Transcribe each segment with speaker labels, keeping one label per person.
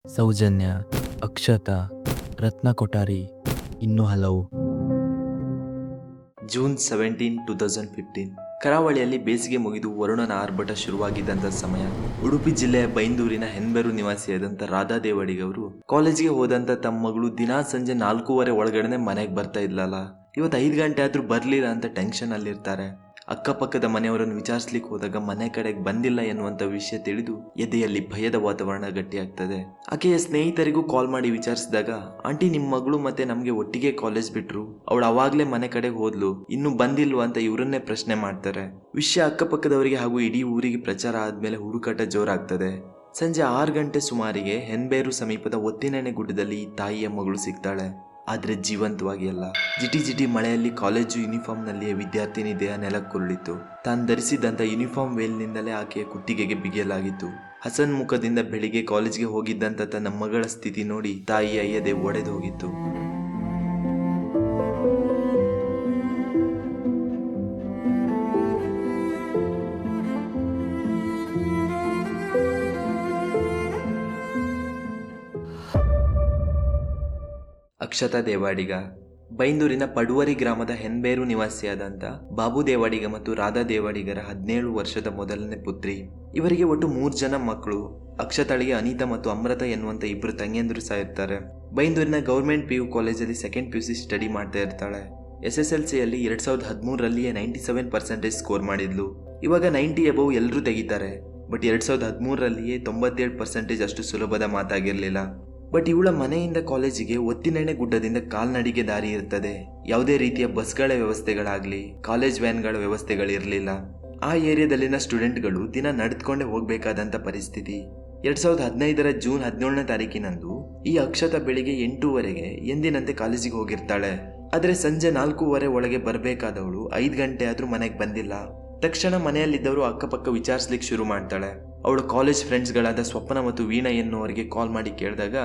Speaker 1: ಸೌಜನ್ಯ, ಅಕ್ಷತಾ, ರತ್ನ ಕೊಠಾರಿ, ಇನ್ನೂ ಹಲವು.
Speaker 2: ಜೂನ್ 17, 2015 ಕರಾವಳಿಯಲ್ಲಿ ಬೇಸಿಗೆ ಮುಗಿದು ವರುಣನ ಆರ್ಭಟ ಶುರುವಾಗಿದ್ದಂಥ ಸಮಯ. ಉಡುಪಿ ಜಿಲ್ಲೆಯ ಬೈಂದೂರಿನ ಹೆನ್ಬೇರು ನಿವಾಸಿಯಾದಂಥ ರಾಧಾ ದೇವಾಡಿಗವರು ಕಾಲೇಜಿಗೆ ಹೋದಂಥ ತಮ್ಮ ಮಗಳು ದಿನಾ ಸಂಜೆ 4:15 ಒಳಗಡೆ ಮನೆಗೆ ಬರ್ತಾ ಇದ್ಲಲ್ಲ. ಇವತ್ತು 5 ಗಂಟೆ ಆದ್ರೂ ಬರ್ಲಿಲ್ಲ ಅಂತ ಟೆನ್ಷನ್ ಅಲ್ಲಿರ್ತಾರೆ. ಅಕ್ಕಪಕ್ಕದ ಮನೆಯವರನ್ನು ವಿಚಾರಿಸ್ಲಿಕ್ಕೆ ಹೋದಾಗ ಮನೆ ಕಡೆಗೆ ಬಂದಿಲ್ಲ ಎನ್ನುವಂಥ ವಿಷಯ ತಿಳಿದು ಎದೆಯಲ್ಲಿ ಭಯದ ವಾತಾವರಣ ಗಟ್ಟಿಯಾಗ್ತದೆ. ಆಕೆಯ ಸ್ನೇಹಿತರಿಗೂ ಕಾಲ್ ಮಾಡಿ ವಿಚಾರಿಸಿದಾಗ, ಆಂಟಿ ನಿಮ್ಮ ಮಗಳು ಮತ್ತೆ ನಮಗೆ ಒಟ್ಟಿಗೆ ಕಾಲೇಜ್ ಬಿಟ್ರು, ಅವಳು ಅವಾಗ್ಲೇ ಮನೆ ಕಡೆಗೆ ಹೋದ್ಲು, ಇನ್ನು ಬಂದಿಲ್ವಾ ಅಂತ ಇವರನ್ನೇ ಪ್ರಶ್ನೆ ಮಾಡ್ತಾರೆ. ವಿಷಯ ಅಕ್ಕಪಕ್ಕದವರಿಗೆ ಹಾಗೂ ಇಡೀ ಊರಿಗೆ ಪ್ರಚಾರ ಆದ್ಮೇಲೆ ಹುಡುಕಾಟ ಜೋರಾಗ್ತದೆ. ಸಂಜೆ 6 ಗಂಟೆ ಸುಮಾರಿಗೆ ಹೆನ್ಬೇರು ಸಮೀಪದ ಒತ್ತಿನೆಣೆ ಗುಡ್ಡದಲ್ಲಿ ಈ ತಾಯಿಯ ಮಗಳು ಸಿಗ್ತಾಳೆ. ಆದ್ರೆ ಜೀವಂತವಾಗಿ ಅಲ್ಲ. ಜಿಟಿ ಮಳೆಯಲ್ಲಿ ಕಾಲೇಜು ಯೂನಿಫಾರ್ಮ್ನಲ್ಲಿಯೇ ವಿದ್ಯಾರ್ಥಿನಿ ದೇಹ ನೆಲಕ್ಕುರುಳಿತು. ತಾನು ಧರಿಸಿದಂಥ ಯೂನಿಫಾರ್ಮ್ ವೇಲ್ನಿಂದಲೇ ಆಕೆಯ ಕುತ್ತಿಗೆಗೆ ಬಿಗಿಯಲಾಗಿತ್ತು. ಹಸನ್ ಮುಖದಿಂದ ಬೆಳಿಗ್ಗೆ ಕಾಲೇಜ್ಗೆ ಹೋಗಿದ್ದಂಥ ತನ್ನ ಮಗಳ ಸ್ಥಿತಿ ನೋಡಿ ತಾಯಿಯ ಎದೆ ಒಡೆದು ಹೋಗಿತ್ತು. ಅಕ್ಷತಾ ದೇವಾಡಿಗ ಬೈಂದೂರಿನ ಪಡುವರಿ ಗ್ರಾಮದ ಹೆನ್ಬೇರು ನಿವಾಸಿಯಾದಂಥ ಬಾಬು ದೇವಾಡಿಗ ಮತ್ತು ರಾಧಾ ದೇವಾಡಿಗರ 17 ವರ್ಷದ ಮೊದಲನೇ ಪುತ್ರಿ. ಇವರಿಗೆ ಒಟ್ಟು 3 ಜನ ಮಕ್ಕಳು. ಅಕ್ಷತಾಳಿಗೆ ಅನಿತಾ ಮತ್ತು ಅಮೃತ ಎನ್ನುವಂಥ 2 ತಂಗಿಯಂದಿರು ಸಹ ಇರ್ತಾರೆ. ಬೈಂದೂರಿನ ಗೌರ್ಮೆಂಟ್ PU ಕಾಲೇಜಲ್ಲಿ ಸೆಕೆಂಡ್ PUC ಸ್ಟಡಿ ಮಾಡ್ತಾ ಇರ್ತಾಳೆ. SSLCಯಲ್ಲಿ 2013ರಲ್ಲಿಯೇ 97% ಸ್ಕೋರ್ ಮಾಡಿದ್ಲು. ಇವಾಗ 90 ಅಬೌವ್ ಎಲ್ಲರೂ ತೆಗಿತಾರೆ. ಬಟ್ 2013ರಲ್ಲಿಯೇ 97% ಅಷ್ಟು ಸುಲಭದ ಮಾತಾಗಿರಲಿಲ್ಲ. ಬಟ್ ಇವಳ ಮನೆಯಿಂದ ಕಾಲೇಜಿಗೆ ಒತ್ತಿನೆಣೆ ಗುಡ್ಡದಿಂದ ಕಾಲ್ನಡಿಗೆ ದಾರಿ ಇರ್ತದೆ. ಯಾವುದೇ ರೀತಿಯ ಬಸ್ಗಳ ವ್ಯವಸ್ಥೆಗಳಾಗ್ಲಿ ಕಾಲೇಜ್ ವ್ಯಾನ್ಗಳ ವ್ಯವಸ್ಥೆಗಳಿರಲಿಲ್ಲ. ಆ ಏರಿಯಾದಲ್ಲಿನ ಸ್ಟೂಡೆಂಟ್ಗಳು ದಿನ ನಡೆದುಕೊಂಡೇ ಹೋಗ್ಬೇಕಾದಂಥ ಪರಿಸ್ಥಿತಿ. 2015ರ ಜೂನ್ 17ನೇ ತಾರೀಕಿನಂದು ಈ ಅಕ್ಷತಾ ಬೆಳಿಗ್ಗೆ 8:00ವರೆಗೆ ಎಂದಿನಂತೆ ಕಾಲೇಜಿಗೆ ಹೋಗಿರ್ತಾಳೆ. ಆದರೆ ಸಂಜೆ 4:15 ಒಳಗೆ ಬರಬೇಕಾದವಳು 5 ಗಂಟೆ ಆದ್ರೂ ಮನೆಗೆ ಬಂದಿಲ್ಲ. ತಕ್ಷಣ ಮನೆಯಲ್ಲಿದ್ದವರು ಅಕ್ಕಪಕ್ಕ ವಿಚಾರಿಸ್ಲಿಕ್ಕೆ ಶುರು ಮಾಡ್ತಾಳೆ. ಅವಳು ಕಾಲೇಜ್ ಫ್ರೆಂಡ್ಸ್ಗಳಾದ ಸ್ವಪ್ನ ಮತ್ತು ವೀಣಾ ಎನ್ನುವರಿಗೆ ಕಾಲ್ ಮಾಡಿ ಕೇಳಿದಾಗ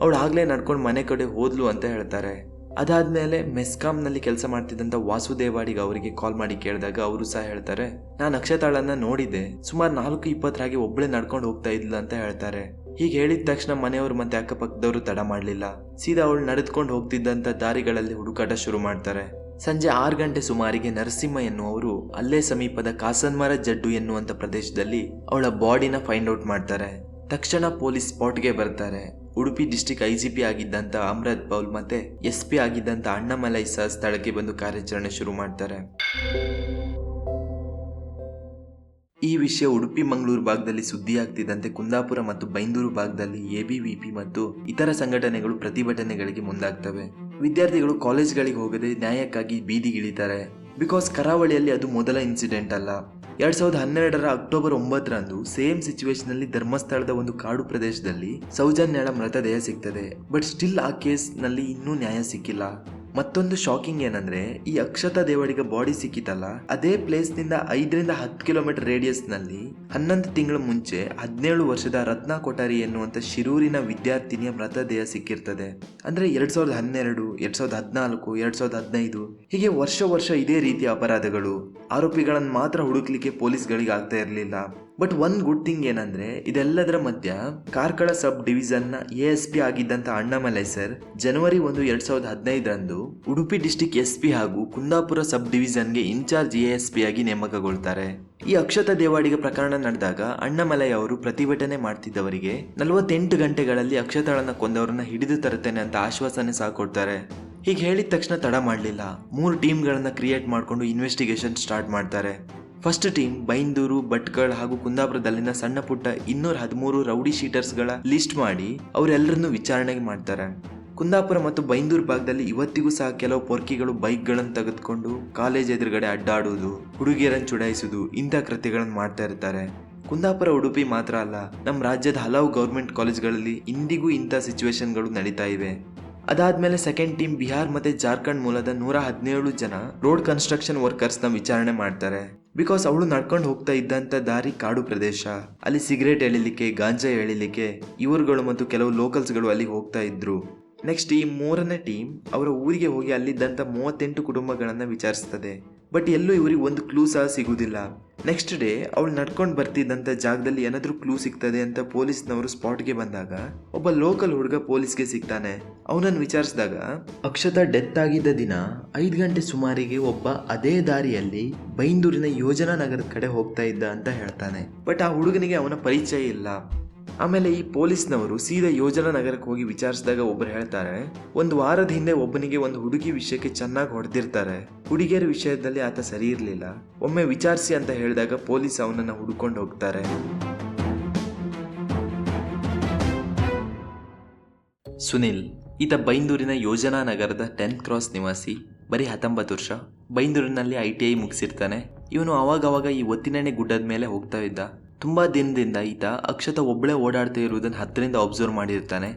Speaker 2: ಅವಳು ಆಗ್ಲೇ ನಡ್ಕೊಂಡು ಮನೆ ಕಡೆ ಹೋದ್ಲು ಅಂತ ಹೇಳ್ತಾರೆ. ಅದಾದ್ಮೇಲೆ ಮೆಸ್ಕಾಂನಲ್ಲಿ ಕೆಲಸ ಮಾಡ್ತಿದ್ದಂಥ ವಾಸುದೇವಾಡಿಗ ಅವರಿಗೆ ಕಾಲ್ ಮಾಡಿ ಕೇಳಿದಾಗ ಅವರು ಸಹ ಹೇಳ್ತಾರೆ, ನಾನು ಅಕ್ಷತಾಳನ್ನ ನೋಡಿದ್ದೆ, ಸುಮಾರು 4:20 ಒಬ್ಬಳೇ ನಡ್ಕೊಂಡು ಹೋಗ್ತಾ ಇದ್ಲು ಅಂತ ಹೇಳ್ತಾರೆ. ಹೀಗೆ ಹೇಳಿದ ತಕ್ಷಣ ಮನೆಯವರು ಮತ್ತೆ ಅಕ್ಕಪಕ್ಕದವರು ತಡ ಮಾಡಲಿಲ್ಲ. ಸೀದಾ ಅವಳು ನಡೆದುಕೊಂಡು ಹೋಗ್ತಿದ್ದಂಥ ದಾರಿಗಳಲ್ಲಿ ಹುಡುಕಾಟ ಶುರು ಮಾಡ್ತಾರೆ. ಸಂಜೆ 6 ಗಂಟೆ ಸುಮಾರಿಗೆ ನರಸಿಂಹ ಎನ್ನುವರು ಅಲ್ಲೇ ಸಮೀಪದ ಕಾಸನ್ಮರ ಜಡ್ಡು ಎನ್ನುವಂಥ ಪ್ರದೇಶದಲ್ಲಿ ಅವಳ ಬಾಡಿನ ಫೈಂಡ್ ಔಟ್ ಮಾಡ್ತಾರೆ. ತಕ್ಷಣ ಪೊಲೀಸ್ ಸ್ಪಾಟ್ಗೆ ಬರ್ತಾರೆ. ಉಡುಪಿ ಡಿಸ್ಟ್ರಿಕ್ಟ್ IGP ಆಗಿದ್ದಂಥ ಅಮೃತ್ ಪೌಲ್ ಮತ್ತೆ SP ಆಗಿದ್ದಂಥ ಅಣ್ಣಾಮಲೈ ಸಹ ಸ್ಥಳಕ್ಕೆ ಬಂದು ಕಾರ್ಯಾಚರಣೆ ಶುರು ಮಾಡ್ತಾರೆ. ಈ ವಿಷಯ ಉಡುಪಿ ಮಂಗಳೂರು ಭಾಗದಲ್ಲಿ ಸುದ್ದಿಯಾಗ್ತಿದ್ದಂತೆ ಕುಂದಾಪುರ ಮತ್ತು ಬೈಂದೂರು ಭಾಗದಲ್ಲಿ ABVP ಮತ್ತು ಇತರ ಸಂಘಟನೆಗಳು ಪ್ರತಿಭಟನೆಗಳಿಗೆ ಮುಂದಾಗ್ತವೆ. ವಿದ್ಯಾರ್ಥಿಗಳು ಕಾಲೇಜ್ಗಳಿಗೆ ಹೋಗದೆ ನ್ಯಾಯಕ್ಕಾಗಿ ಬೀದಿಗಿಳಿತಾರೆ. ಬಿಕಾಸ್ ಕರಾವಳಿಯಲ್ಲಿ ಅದು ಮೊದಲ ಇನ್ಸಿಡೆಂಟ್ ಅಲ್ಲ. 2012ರ ಅಕ್ಟೋಬರ್ 9ರಂದು ಸೇಮ್ ಸಿಚುವೇಶನ್ ಅಲ್ಲಿ ಧರ್ಮಸ್ಥಳದ ಒಂದು ಕಾಡು ಪ್ರದೇಶದಲ್ಲಿ ಸೌಜನ್ಯಳ ಮೃತದೇಹ ಸಿಗ್ತದೆ. ಬಟ್ ಸ್ಟಿಲ್ ಆ ಕೇಸ್ ನಲ್ಲಿ ಇನ್ನೂ ನ್ಯಾಯ ಸಿಕ್ಕಿಲ್ಲ. ಮತ್ತೊಂದು ಶಾಕಿಂಗ್ ಏನಂದ್ರೆ, ಈ ಅಕ್ಷತಾ ದೇವಾಡಿಗ ಬಾಡಿ ಸಿಕ್ಕಿತಲ್ಲ, ಅದೇ ಪ್ಲೇಸ್ ನಿಂದ 5ರಿಂದ 10 ಕಿಲೋಮೀಟರ್ ರೇಡಿಯಸ್ ನಲ್ಲಿ 11 ತಿಂಗಳ ಮುಂಚೆ 17 ವರ್ಷದ ರತ್ನ ಕೊಠಾರಿ ಎನ್ನುವಂತ ಶಿರೂರಿನ ವಿದ್ಯಾರ್ಥಿನಿಯ ಮೃತದೇಹ ಸಿಕ್ಕಿರ್ತದೆ. ಅಂದ್ರೆ 2012, 2014, 2015 ಹೀಗೆ ವರ್ಷ ಇದೇ ರೀತಿಯ ಅಪರಾಧಗಳು. ಆರೋಪಿಗಳನ್ನು ಮಾತ್ರ ಹುಡುಕ್ಲಿಕ್ಕೆ ಪೊಲೀಸ್ಗಳಿಗೆ ಆಗ್ತಾ ಇರಲಿಲ್ಲ. ಬಟ್ ಒಂದ್ ಗುಡ್ ಥಿಂಗ್ ಏನಂದ್ರೆ, ಇದೆಲ್ಲದರ ಮಧ್ಯ ಕಾರ್ಕಳ ಸಬ್ ಡಿವಿಷನ್ ನ ASP ಆಗಿದ್ದಂತ ಅಣ್ಣಾಮಲೈ ಸರ್ ಜನವರಿ 1, 2015ರಂದು ಉಡುಪಿ ಡಿಸ್ಟ್ರಿಕ್ಟ್ SP ಹಾಗೂ ಕುಂದಾಪುರ ಸಬ್ ಡಿವಿಷನ್ಗೆ ಇನ್ಚಾರ್ಜ್ ASP ಆಗಿ ನೇಮಕಗೊಳ್ತಾರೆ. ಈ ಅಕ್ಷತಾ ದೇವಾಡಿಗ ಪ್ರಕರಣ ನಡೆದಾಗ ಅಣ್ಣಾಮಲೈ ಅವರು ಪ್ರತಿಭಟನೆ ಮಾಡ್ತಿದ್ದವರಿಗೆ 48 ಗಂಟೆಗಳಲ್ಲಿ ಅಕ್ಷತಾಳನ್ನ ಕೊಂದವರನ್ನ ಹಿಡಿದು ತರುತ್ತೇನೆ ಅಂತ ಆಶ್ವಾಸನೆ ಸಹ ಕೊಡ್ತಾರೆ. ಹೀಗೆ ಹೇಳಿದ ತಕ್ಷಣ ತಡ ಮಾಡಲಿಲ್ಲ. 3 ಟೀಮ್ಗಳನ್ನ ಕ್ರಿಯೇಟ್ ಮಾಡಿಕೊಂಡು ಇನ್ವೆಸ್ಟಿಗೇಷನ್ ಸ್ಟಾರ್ಟ್ ಮಾಡ್ತಾರೆ. ಫಸ್ಟ್ ಟೀಮ್ ಬೈಂದೂರು, ಭಟ್ಕಳ ಹಾಗೂ ಕುಂದಾಪುರದಲ್ಲಿನ ಸಣ್ಣ ಪುಟ್ಟ 213 ರೌಡಿ ಶೀಟರ್ಸ್ಗಳ ಲಿಸ್ಟ್ ಮಾಡಿ ಅವರೆಲ್ಲರನ್ನು ವಿಚಾರಣೆಗೆ ಮಾಡ್ತಾರೆ. ಕುಂದಾಪುರ ಮತ್ತು ಬೈಂದೂರು ಭಾಗದಲ್ಲಿ ಇವತ್ತಿಗೂ ಸಹ ಕೆಲವು ಪೊರ್ಕಿಗಳು ಬೈಕ್ಗಳನ್ನು ತೆಗೆದುಕೊಂಡು ಕಾಲೇಜ್ ಎದುರುಗಡೆ ಅಡ್ಡಾಡುವುದು, ಹುಡುಗಿಯರನ್ನು ಚುಡಾಯಿಸುವುದು ಇಂಥ ಕೃತ್ಯಗಳನ್ನು ಮಾಡ್ತಾ ಇರ್ತಾರೆ. ಕುಂದಾಪುರ, ಉಡುಪಿ ಮಾತ್ರ ಅಲ್ಲ, ನಮ್ಮ ರಾಜ್ಯದ ಹಲವು ಗೌರ್ಮೆಂಟ್ ಕಾಲೇಜ್ಗಳಲ್ಲಿ ಇಂದಿಗೂ ಇಂಥ ಸಿಚುವೇಶನ್ಗಳು ನಡೀತಾ ಇವೆ. ಅದಾದ್ಮೇಲೆ ಸೆಕೆಂಡ್ ಟೀಮ್ ಬಿಹಾರ್ ಮತ್ತೆ ಜಾರ್ಖಂಡ್ ಮೂಲದ 117 ಜನ ರೋಡ್ ಕನ್ಸ್ಟ್ರಕ್ಷನ್ ವರ್ಕರ್ಸ್ನ ವಿಚಾರಣೆ ಮಾಡ್ತಾರೆ. ಬಿಕಾಸ್ ಅವಳು ನಡ್ಕೊಂಡು ಹೋಗ್ತಾ ಇದ್ದಂಥ ದಾರಿ ಕಾಡು ಪ್ರದೇಶ. ಅಲ್ಲಿ ಸಿಗರೇಟ್ ಎಳಿಲಿಕ್ಕೆ, ಗಾಂಜಾ ಎಳಿಲಿಕ್ಕೆ ಇವರುಗಳು ಮತ್ತು ಕೆಲವು ಲೋಕಲ್ಸ್ಗಳು ಅಲ್ಲಿ ಹೋಗ್ತಾ ಇದ್ರು. ನೆಕ್ಸ್ಟ್ ಈ 3ನೇ ಟೀಮ್ ಅವರ ಊರಿಗೆ ಹೋಗಿ ಅಲ್ಲಿದ್ದಂಥ 38 ಕುಟುಂಬಗಳನ್ನ ವಿಚಾರಿಸ್ತದೆ. ಬಟ್ ಎಲ್ಲೂ ಇವರಿಗೆ ಒಂದು ಕ್ಲೂ ಸಹ ಸಿಗುವುದಿಲ್ಲ. ನೆಕ್ಸ್ಟ್ ಡೇ ಅವಳು ನಡ್ಕೊಂಡು ಬರ್ತಿದ್ದಂಥ ಜಾಗದಲ್ಲಿ ಏನಾದರೂ ಕ್ಲೂ ಸಿಗ್ತದೆ ಅಂತ ಪೊಲೀಸ್ನವರು ಸ್ಪಾಟ್ಗೆ ಬಂದಾಗ ಒಬ್ಬ ಲೋಕಲ್ ಹುಡುಗ ಪೊಲೀಸ್ಗೆ ಸಿಗ್ತಾನೆ. ಅವನನ್ನು ವಿಚಾರಿಸಿದಾಗ ಅಕ್ಷತಾ ಡೆತ್ ಆಗಿದ್ದ ದಿನ 5 ಗಂಟೆ ಸುಮಾರಿಗೆ ಒಬ್ಬ ಅದೇ ದಾರಿಯಲ್ಲಿ ಬೈಂದೂರಿನ ಯೋಜನಾ ನಗರದ ಕಡೆ ಹೋಗ್ತಾ ಇದ್ದ ಅಂತ ಹೇಳ್ತಾನೆ. ಬಟ್ ಆ ಹುಡುಗನಿಗೆ ಅವನ ಪರಿಚಯ ಇಲ್ಲ. ಆಮೇಲೆ ಈ ಪೊಲೀಸ್ನವರು ಸೀದಾ ಯೋಜನಾ ನಗರಕ್ಕೆ ಹೋಗಿ ವಿಚಾರಿಸಿದಾಗ ಒಬ್ಬರು ಹೇಳ್ತಾರೆ, 1 ವಾರದ ಹಿಂದೆ ಒಬ್ಬನಿಗೆ ಒಂದು ಹುಡುಗಿ ವಿಷಯಕ್ಕೆ ಚೆನ್ನಾಗಿ ಹೊಡೆದಿರ್ತಾರೆ. ಹುಡುಗಿಯರ ವಿಷಯದಲ್ಲಿ ಆತ ಸರಿ ಇರಲಿಲ್ಲ, ಒಮ್ಮೆ ವಿಚಾರಿಸಿ ಅಂತ ಹೇಳಿದಾಗ ಪೊಲೀಸ್ ಅವನನ್ನ ಹುಡುಕೊಂಡು ಹೋಗ್ತಾರೆ. ಸುನಿಲ್ ಈತ ಬೈಂದೂರಿನ ಯೋಜನಾ ನಗರದ 10th ಕ್ರಾಸ್ ನಿವಾಸಿ, ಬರೀ 19 ವರ್ಷ. ಬೈಂದೂರಿನಲ್ಲಿ ITI ಮುಗಿಸಿರ್ತಾನೆ. ಇವನು ಅವಾಗವಾಗ ಈ ಒತ್ತಿನೆಣ್ಣೆ ಗುಡ್ಡದ ಮೇಲೆ ಹೋಗ್ತಾ ಇದ್ದ. ತುಂಬಾ ದಿನದಿಂದ ಈತ ಅಕ್ಷತಾ ಒಬ್ಬಳೇ ಓಡಾಡ್ತಾ ಇರುವುದನ್ನು ಹತ್ತಿರದಿಂದ ಅಬ್ಸರ್ವ್ ಮಾಡಿರ್ತಾನೆ.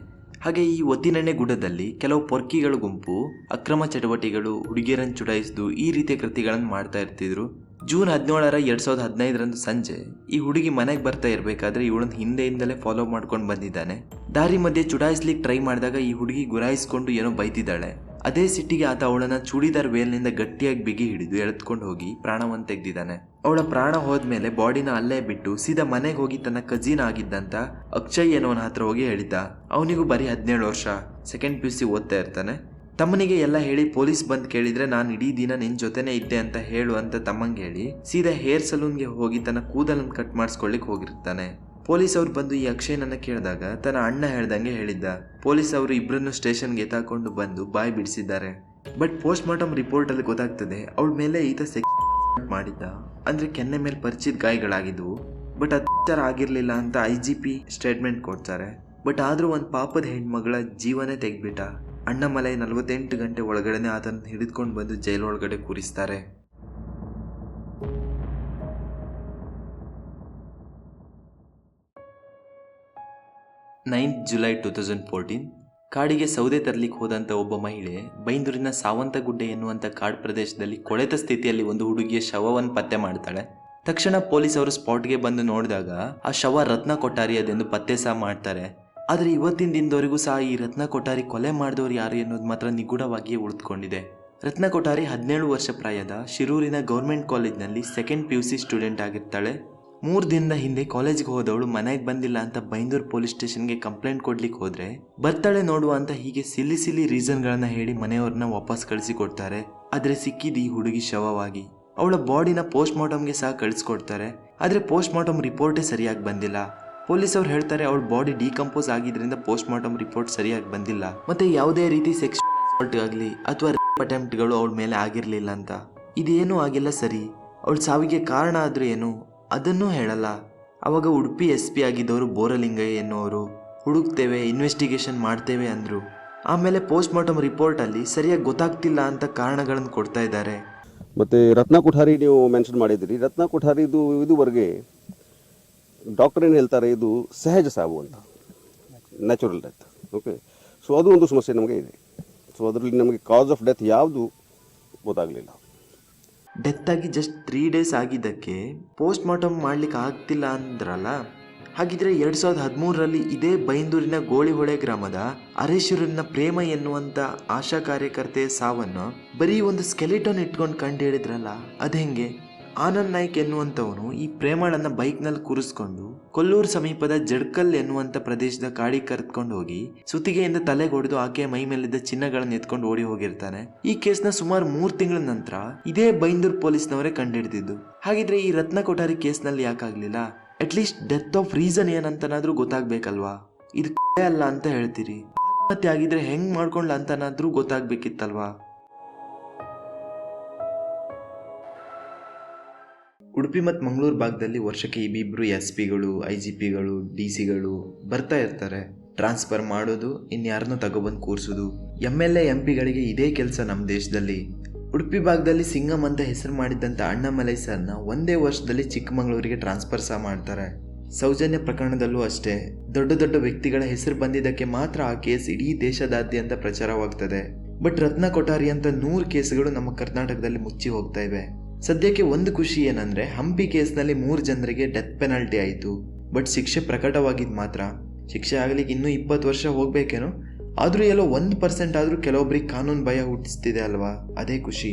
Speaker 2: ಹಾಗೆ ಈ ಒತ್ತಿನೆಣ್ಣೆ ಗುಡ್ಡದಲ್ಲಿ ಕೆಲವು ಪೊರ್ಕಿಗಳ ಗುಂಪು ಅಕ್ರಮ ಚಟುವಟಿಕೆಗಳು, ಹುಡುಗಿಯರನ್ನು ಚುಡಾಯಿಸಿದ್ದು ಈ ರೀತಿಯ ಕೃತ್ಯಗಳನ್ನು ಮಾಡ್ತಾ ಇರ್ತಿದ್ರು. ಜೂನ್ 17, 2015 ಸಂಜೆ ಈ ಹುಡುಗಿ ಮನೆಗೆ ಬರ್ತಾ ಇರಬೇಕಾದ್ರೆ ಇವಳನ್ನು ಹಿಂದೆಯಿಂದಲೇ ಫಾಲೋ ಮಾಡ್ಕೊಂಡು ಬಂದಿದ್ದಾನೆ. ದಾರಿ ಮಧ್ಯೆ ಚುಡಾಯಿಸ್ಲಿಕ್ಕೆ ಟ್ರೈ ಮಾಡಿದಾಗ ಈ ಹುಡುಗಿ ಗುರಾಯಿಸ್ಕೊಂಡು ಏನೋ ಬೈತಿದ್ದಾಳೆ. ಅದೇ ಸಿಟ್ಟಿಗೆ ಆತ ಅವಳನ್ನ ಚೂಡಿದಾರ್ ವೇಲ್ನಿಂದ ಗಟ್ಟಿಯಾಗಿ ಬಿಗಿ ಹಿಡಿದು ಎಳೆದುಕೊಂಡು ಹೋಗಿ ಪ್ರಾಣವನ್ನು ತೆಗೆದಿದ್ದಾನೆ. ಅವಳ ಪ್ರಾಣ ಹೋದ್ಮೇಲೆ ಬಾಡಿನ ಅಲ್ಲೇ ಬಿಟ್ಟು ಸೀದಾ ಮನೆಗೆ ಹೋಗಿ ತನ್ನ ಕಜಿನ್ ಆಗಿದ್ದಂತ ಅಕ್ಷಯ್ ಏನೋನ ಹತ್ರ ಹೋಗಿ ಹೇಳಿದ್ದ. ಅವನಿಗೂ ಬರೀ 17 ವರ್ಷ, 2nd PUC ಓದ್ತಾ ಇರ್ತಾನೆ. ತಮ್ಮನಿಗೆ ಎಲ್ಲ ಹೇಳಿ ಪೊಲೀಸ್ ಬಂದು ಕೇಳಿದ್ರೆ ನಾನು ಇಡೀ ದಿನ ನಿನ್ ಜೊತೆನೇ ಇದ್ದೆ ಅಂತ ಹೇಳು ಅಂತ ತಮ್ಮಂಗೆ ಹೇಳಿ ಸೀದಾ ಹೇರ್ ಸಲೂನ್ಗೆ ಹೋಗಿ ತನ್ನ ಕೂದಲನ್ನು ಕಟ್ ಮಾಡಿಸ್ಕೊಳ್ಳಿಕ್ ಹೋಗಿರ್ತಾನೆ. ಪೊಲೀಸ್ ಅವ್ರು ಬಂದು ಈ ಅಕ್ಷಯ್ನನ್ನ ಕೇಳಿದಾಗ ತನ್ನ ಅಣ್ಣ ಹೇಳ್ದಂಗೆ ಹೇಳಿದ್ದ. ಪೊಲೀಸ್ ಅವರು ಇಬ್ಬರನ್ನು ಸ್ಟೇಷನ್ಗೆ ಎತ್ತಾಕೊಂಡು ಬಂದು ಬಾಯಿ ಬಿಡಿಸಿದ್ದಾರೆ. ಬಟ್ ಪೋಸ್ಟ್ ಮಾರ್ಟಮ್ ರಿಪೋರ್ಟ್ ಅಲ್ಲಿ ಗೊತ್ತಾಗ್ತದೆ ಅವಳ ಮೇಲೆ ಈತ ಮಾಡಿದ್ದ, ಅಂದ್ರೆ ಕೆನ್ನೆ ಮೇಲೆ ಪರಿಚಿತ ಗಾಯಗಳಾಗಿದ್ವು. ಬಟ್ ಅತ್ಯಾಚಾರ ಆಗಿರ್ಲಿಲ್ಲ ಅಂತ IGP ಸ್ಟೇಟ್ಮೆಂಟ್ ಕೊಡ್ತಾರೆ. ಬಟ್ ಆದ್ರೂ ಒಂದು ಪಾಪದ ಹೆಣ್ಮಗಳ ಜೀವನೇ ತೆಗ್ಬಿಟ್ಟ. ಅಣ್ಣಾಮಲೈ 48 ಗಂಟೆ ಒಳಗಡೆನೆ ಆತನ ಹಿಡಿದುಕೊಂಡು ಬಂದು ಜೈಲೊಳಗಡೆ ಕೂರಿಸ್ತಾರೆ. 9th July 2014 ಕಾಡಿಗೆ ಸೌದೆ ತರಲಿಕ್ಕೆ ಹೋದಂಥ ಒಬ್ಬ ಮಹಿಳೆ ಬೈಂದೂರಿನ ಸಾವಂತಗುಡ್ಡೆ ಎನ್ನುವಂಥ ಕಾಡು ಪ್ರದೇಶದಲ್ಲಿ ಕೊಳೆತ ಸ್ಥಿತಿಯಲ್ಲಿ ಒಂದು ಹುಡುಗಿಯ ಶವವನ್ನು ಪತ್ತೆ ಮಾಡ್ತಾಳೆ. ತಕ್ಷಣ ಪೊಲೀಸ್ ಅವರು ಸ್ಪಾಟ್ಗೆ ಬಂದು ನೋಡಿದಾಗ ಆ ಶವ ರತ್ನ ಕೊಠಾರಿ ಅದೆಂದು ಪತ್ತೆ ಸಹ ಮಾಡ್ತಾರೆ. ಆದರೆ ಇವತ್ತಿನ ದಿನದವರೆಗೂ ಸಹ ಈ ರತ್ನ ಕೊಠಾರಿ ಕೊಲೆ ಮಾಡಿದವರು ಯಾರು ಎನ್ನುವುದು ಮಾತ್ರ ನಿಗೂಢವಾಗಿಯೇ ಉಳಿದುಕೊಂಡಿದೆ. ರತ್ನ ಕೊಠಾರಿ 17 ವರ್ಷ ಪ್ರಾಯದ ಶಿರೂರಿನ ಗೌರ್ಮೆಂಟ್ ಕಾಲೇಜ್ನಲ್ಲಿ 2nd PUC ಸ್ಟೂಡೆಂಟ್ ಆಗಿರ್ತಾಳೆ. 3 ದಿನದ ಹಿಂದೆ ಕಾಲೇಜ್ಗೆ ಹೋದವಳು ಮನೆಗೆ ಬಂದಿಲ್ಲ ಅಂತ ಬೈಂದೂರು ಪೊಲೀಸ್ ಸ್ಟೇಷನ್ಗೆ ಕಂಪ್ಲೇಂಟ್ ಕೊಡ್ಲಿಕ್ಕೆ ಹೋದ್ರೆ ಬರ್ತಾಳೆ ನೋಡುವ ಅಂತ ಹೀಗೆ ಸಿಲ್ಲಿ ರೀಸನ್ಗಳನ್ನ ಹೇಳಿ ಮನೆಯವ್ರನ್ನ ವಾಪಸ್ ಕಳಿಸಿಕೊಡ್ತಾರೆ. ಆದರೆ ಸಿಕ್ಕಿದ್ದು ಈ ಹುಡುಗಿ ಶವವಾಗಿ. ಅವಳ ಬಾಡಿನ ಪೋಸ್ಟ್ ಮಾರ್ಟಮ್ಗೆ ಸಹ ಕಳಿಸ್ಕೊಡ್ತಾರೆ. ಆದರೆ ಪೋಸ್ಟ್ ಮಾರ್ಟಮ್ ರಿಪೋರ್ಟೇ ಸರಿಯಾಗಿ ಬಂದಿಲ್ಲ. ಪೊಲೀಸ್ ಅವ್ರು ಹೇಳ್ತಾರೆ ಅವಳ ಬಾಡಿ ಡಿಕಂಪೋಸ್ ಆಗಿದ್ರಿಂದ ಪೋಸ್ಟ್ ಮಾರ್ಟಮ್ ರಿಪೋರ್ಟ್ ಸರಿಯಾಗಿ ಬಂದಿಲ್ಲ, ಮತ್ತೆ ಯಾವುದೇ ರೀತಿ ಸೆಕ್ಷುವಲ್ ಅಸಾಲ್ಟ್ ಆಗಲಿ ಅಥವಾ ರೇಪ್ ಅಟೆಂಪ್ಟ್ಗಳು ಅವಳ ಮೇಲೆ ಆಗಿರಲಿಲ್ಲ ಅಂತ. ಇದೇನೂ ಆಗಿಲ್ಲ ಸರಿ, ಅವಳ ಸಾವಿಗೆ ಕಾರಣ ಆದ್ರೂ ಏನು ಅದನ್ನೂ ಹೇಳಲ್ಲ. ಅವಾಗ ಉಡುಪಿ SP ಆಗಿದ್ದವರು ಬೋರಲಿಂಗಯ್ಯ ಎನ್ನುವರು ಹುಡುಕ್ತೇವೆ, ಇನ್ವೆಸ್ಟಿಗೇಷನ್ ಮಾಡ್ತೇವೆ ಅಂದರು. ಆಮೇಲೆ ಪೋಸ್ಟ್ ಮಾರ್ಟಮ್ ರಿಪೋರ್ಟಲ್ಲಿ ಸರಿಯಾಗಿ ಗೊತ್ತಾಗ್ತಿಲ್ಲ ಅಂತ ಕಾರಣಗಳನ್ನು ಕೊಡ್ತಾ ಇದ್ದಾರೆ.
Speaker 3: ಮತ್ತು ರತ್ನ ಕೊಠಾರಿ ನೀವು ಮೆನ್ಷನ್ ಮಾಡಿದಿರಿ. ರತ್ನ ಕೊಠಾರಿದು ಇದುವರೆಗೆ ಡಾಕ್ಟರ್ ಏನು ಹೇಳ್ತಾರೆ, ಇದು ಸಹಜ ಸಾವು ಅಂತ, ನ್ಯಾಚುರಲ್ ಡೆತ್. ಓಕೆ, ಸೊ ಅದು ಒಂದು ಸಮಸ್ಯೆ ನಮಗೆ ಇದೆ. ಸೊ ಅದರಲ್ಲಿ ನಮಗೆ ಕಾಸ್ ಆಫ್ ಡೆತ್ ಯಾವುದು ಗೊತ್ತಾಗಲಿಲ್ಲ.
Speaker 2: ಡೆತ್ ಆಗಿ ಜಸ್ಟ್ 3 days ಆಗಿದ್ದಕ್ಕೆ ಪೋಸ್ಟ್ ಮಾರ್ಟಮ್ ಮಾಡ್ಲಿಕ್ಕೆ ಆಗ್ತಿಲ್ಲ ಅಂದ್ರಲ್ಲ. ಹಾಗಿದ್ರೆ 2013ರಲ್ಲಿ ಇದೇ ಬೈಂದೂರಿನ ಗೋಳಿಹೊಳೆ ಗ್ರಾಮದ ಅರೇಶ್ವರನ ಪ್ರೇಮ ಎನ್ನುವಂತ ಆಶಾ ಕಾರ್ಯಕರ್ತೆಯ ಸಾವನ್ನು ಬರೀ ಒಂದು ಸ್ಕೆಲಿಟನ್ ಇಟ್ಕೊಂಡು ಕಂಡು ಹೇಳಿದ್ರಲ್ಲ, ಅದೇಂಗೆ? ಆನಂದ್ ನಾಯ್ಕ್ ಎನ್ನುವಂಥವನು ಈ ಪ್ರೇಮಳನ್ನ ಬೈಕ್ನಲ್ಲಿ ಕೂರಿಸ್ಕೊಂಡು ಕೊಲ್ಲೂರು ಸಮೀಪದ ಜಡ್ಕಲ್ ಎನ್ನುವಂಥ ಪ್ರದೇಶದ ಕಾಡಿಗೆ ಕರೆದುಕೊಂಡು ಹೋಗಿ ಸುತ್ತಿಗೆಯಿಂದ ತಲೆಗೆ ಹೊಡೆದು ಆಕೆಯ ಮೈ ಮೇಲಿದ್ದ ಚಿನ್ನಗಳನ್ನು ಎತ್ಕೊಂಡು ಓಡಿ ಹೋಗಿರ್ತಾನೆ. ಈ ಕೇಸ್ನ ಸುಮಾರು 3 ತಿಂಗಳ ನಂತರ ಇದೇ ಬೈಂದೂರು ಪೊಲೀಸ್ನವರೇ ಕಂಡುಹಿಡಿದಿದ್ದು. ಹಾಗಿದ್ರೆ ಈ ರತ್ನ ಕೊಠಾರಿ ಕೇಸ್ನಲ್ಲಿ ಯಾಕಾಗ್ಲಿಲ್ಲ? ಅಟ್ಲೀಸ್ಟ್ ಡೆತ್ ಆಫ್ ರೀಸನ್ ಏನಂತನಾದ್ರೂ ಗೊತ್ತಾಗ್ಬೇಕಲ್ವಾ? ಇದು ಅಲ್ಲ ಅಂತ ಹೇಳ್ತೀರಿ, ಆತ್ಮಹತ್ಯೆ ಆಗಿದ್ರೆ ಹೆಂಗ್ ಮಾಡ್ಕೊಂಡ್ಲ ಅಂತನಾದ್ರೂ ಗೊತ್ತಾಗ್ಬೇಕಿತ್ತಲ್ವಾ? ಉಡುಪಿ ಮತ್ತು ಮಂಗಳೂರು ಭಾಗದಲ್ಲಿ ವರ್ಷಕ್ಕೆ ಇಬ್ಬಿಬ್ರು SP-ಗಳು, IGP-ಗಳು, DC-ಗಳು ಬರ್ತಾ ಇರ್ತಾರೆ. ಟ್ರಾನ್ಸ್ಫರ್ ಮಾಡೋದು, ಇನ್ಯಾರನ್ನೂ ತಗೊಬಂದು ಕೂರಿಸೋದು. MLA MP-ಗಳಿಗೆ ಇದೇ ಕೆಲಸ ನಮ್ಮ ದೇಶದಲ್ಲಿ. ಉಡುಪಿ ಭಾಗದಲ್ಲಿ ಸಿಂಗಮ್ ಅಂತ ಹೆಸರು ಮಾಡಿದ್ದಂಥ ಅಣ್ಣಾಮಲೈ ಸರ್ನ ಒಂದೇ ವರ್ಷದಲ್ಲಿ ಚಿಕ್ಕಮಗಳೂರಿಗೆ ಟ್ರಾನ್ಸ್ಫರ್ ಸಹ ಮಾಡ್ತಾರೆ. ಸೌಜನ್ಯ ಪ್ರಕರಣದಲ್ಲೂ ಅಷ್ಟೇ, ದೊಡ್ಡ ವ್ಯಕ್ತಿಗಳ ಹೆಸರು ಬಂದಿದ್ದಕ್ಕೆ ಮಾತ್ರ ಆ ಕೇಸ್ ಇಡೀ ದೇಶದಾದ್ಯಂತ ಪ್ರಚಾರವಾಗ್ತದೆ. ಬಟ್ ರತ್ನ ಕೊಠಾರಿ ಅಂತ 100 ಕೇಸ್ಗಳು ನಮ್ಮ ಕರ್ನಾಟಕದಲ್ಲಿ ಮುಚ್ಚಿ ಹೋಗ್ತಾ ಇವೆ. ಸದ್ಯಕ್ಕೆ ಒಂದು ಖುಷಿ ಏನಂದ್ರೆ ಹಂಪಿ ಕೇಸ್ನಲ್ಲಿ 3 ಜನರಿಗೆ ಡೆತ್ ಪೆನಾಲ್ಟಿ ಆಯಿತು. ಬಟ್ ಶಿಕ್ಷೆ ಪ್ರಕಟವಾಗಿದ್ದು ಮಾತ್ರ. ಶಿಕ್ಷೆ ಆಗಲಿಕ್ಕೆ ಇನ್ನೂ 20 ವರ್ಷ ಹೋಗ್ಬೇಕೇನೋ, ಆದರೂ ಎಲ್ಲೋ 1% ಆದರೂ ಕೆಲವೊಬ್ಬರಿಗೆ ಕಾನೂನು ಭಯ ಹುಟ್ಟಿಸ್ತಿದೆ ಅಲ್ವಾ, ಅದೇ ಖುಷಿ.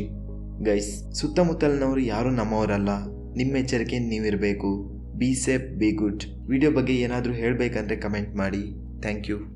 Speaker 2: ಗೈಸ್, ಸುತ್ತಮುತ್ತಲಿನವರು ಯಾರೂ ನಮ್ಮವರಲ್ಲ. ನಿಮ್ಮ ಎಚ್ಚರಿಕೆ ನೀವಿರಬೇಕು. Be safe, be good. Video ಬಗ್ಗೆ ಏನಾದರೂ ಹೇಳಬೇಕಂದ್ರೆ ಕಮೆಂಟ್ ಮಾಡಿ. Thank you.